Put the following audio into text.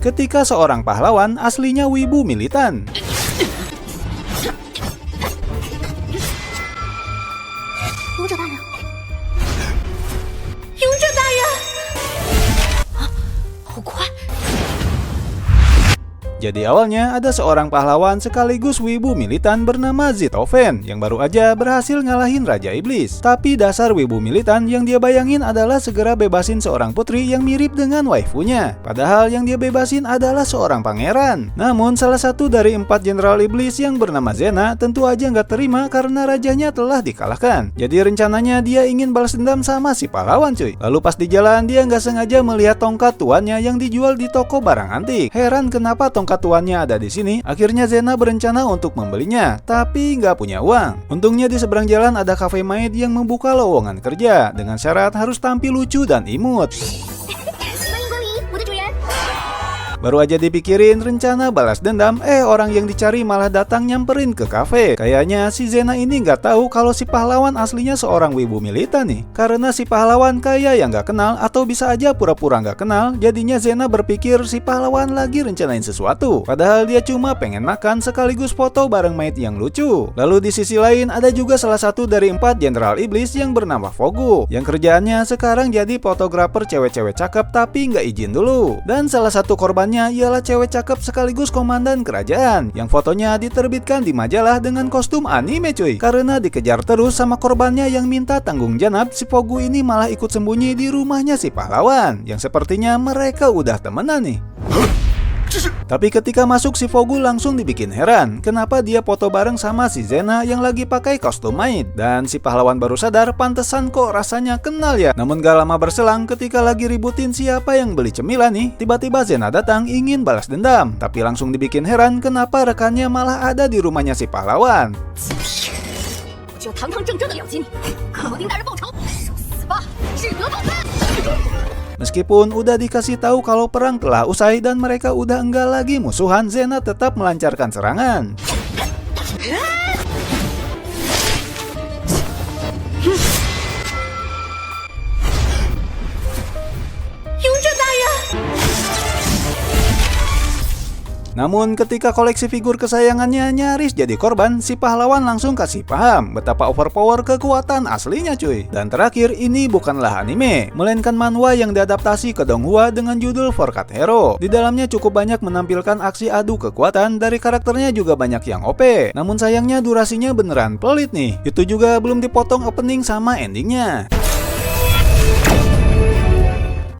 ketika seorang pahlawan aslinya wibu militan. Jadi awalnya ada seorang pahlawan sekaligus wibu militan bernama Zitofen yang baru aja berhasil ngalahin Raja Iblis. Tapi dasar wibu militan yang dia bayangin adalah segera bebasin seorang putri yang mirip dengan waifunya. Padahal yang dia bebasin adalah seorang pangeran. Namun salah satu dari 4 jenderal iblis yang bernama Zena tentu aja nggak terima karena rajanya telah dikalahkan. Jadi rencananya dia ingin balas dendam sama si pahlawan cuy. Lalu pas di jalan dia nggak sengaja melihat tongkat tuannya yang dijual di toko barang antik. Heran kenapa tongkat tuannya ada di sini. Akhirnya Zena berencana untuk membelinya, tapi nggak punya uang. Untungnya di seberang jalan ada cafe maid yang membuka lowongan kerja dengan syarat harus tampil lucu dan imut. Baru aja dipikirin rencana balas dendam, orang yang dicari malah datang nyamperin ke kafe. Kayaknya si Zena ini nggak tahu kalau si pahlawan aslinya seorang wibu militan nih. Karena si pahlawan kayak yang nggak kenal atau bisa aja pura-pura nggak kenal, jadinya Zena berpikir si pahlawan lagi rencanain sesuatu. Padahal dia cuma pengen makan sekaligus foto bareng maid yang lucu. Lalu di sisi lain ada juga salah satu dari 4 jenderal iblis yang bernama Fogu, yang kerjaannya sekarang jadi fotografer cewek-cewek cakep tapi nggak izin dulu. Dan salah satu korbannya ialah cewek cakep sekaligus komandan kerajaan yang fotonya diterbitkan di majalah dengan kostum anime cuy. Karena dikejar terus sama korbannya yang minta tanggung jawab, si Fogu ini malah ikut sembunyi di rumahnya si pahlawan yang sepertinya mereka udah temenan nih. Tapi ketika masuk si Fogu langsung dibikin heran kenapa dia foto bareng sama si Zena yang lagi pakai kostum maid. Dan si pahlawan baru sadar pantesan kok rasanya kenal ya. Namun gak lama berselang ketika lagi ributin siapa yang beli cemilan nih, tiba-tiba Zena datang ingin balas dendam. Tapi langsung dibikin heran kenapa rekannya malah ada di rumahnya si pahlawan. Meskipun udah dikasih tahu kalau perang telah usai dan mereka udah enggak lagi musuhan, Zena tetap melancarkan serangan. Namun ketika koleksi figur kesayangannya nyaris jadi korban, si pahlawan langsung kasih paham betapa overpower kekuatan aslinya cuy. Dan terakhir, ini bukanlah anime, melainkan manhwa yang diadaptasi ke donghua dengan judul Forkat Hero. Di dalamnya cukup banyak menampilkan aksi adu kekuatan, dari karakternya juga banyak yang OP. Namun sayangnya durasinya beneran pelit nih. Itu juga belum dipotong opening sama endingnya.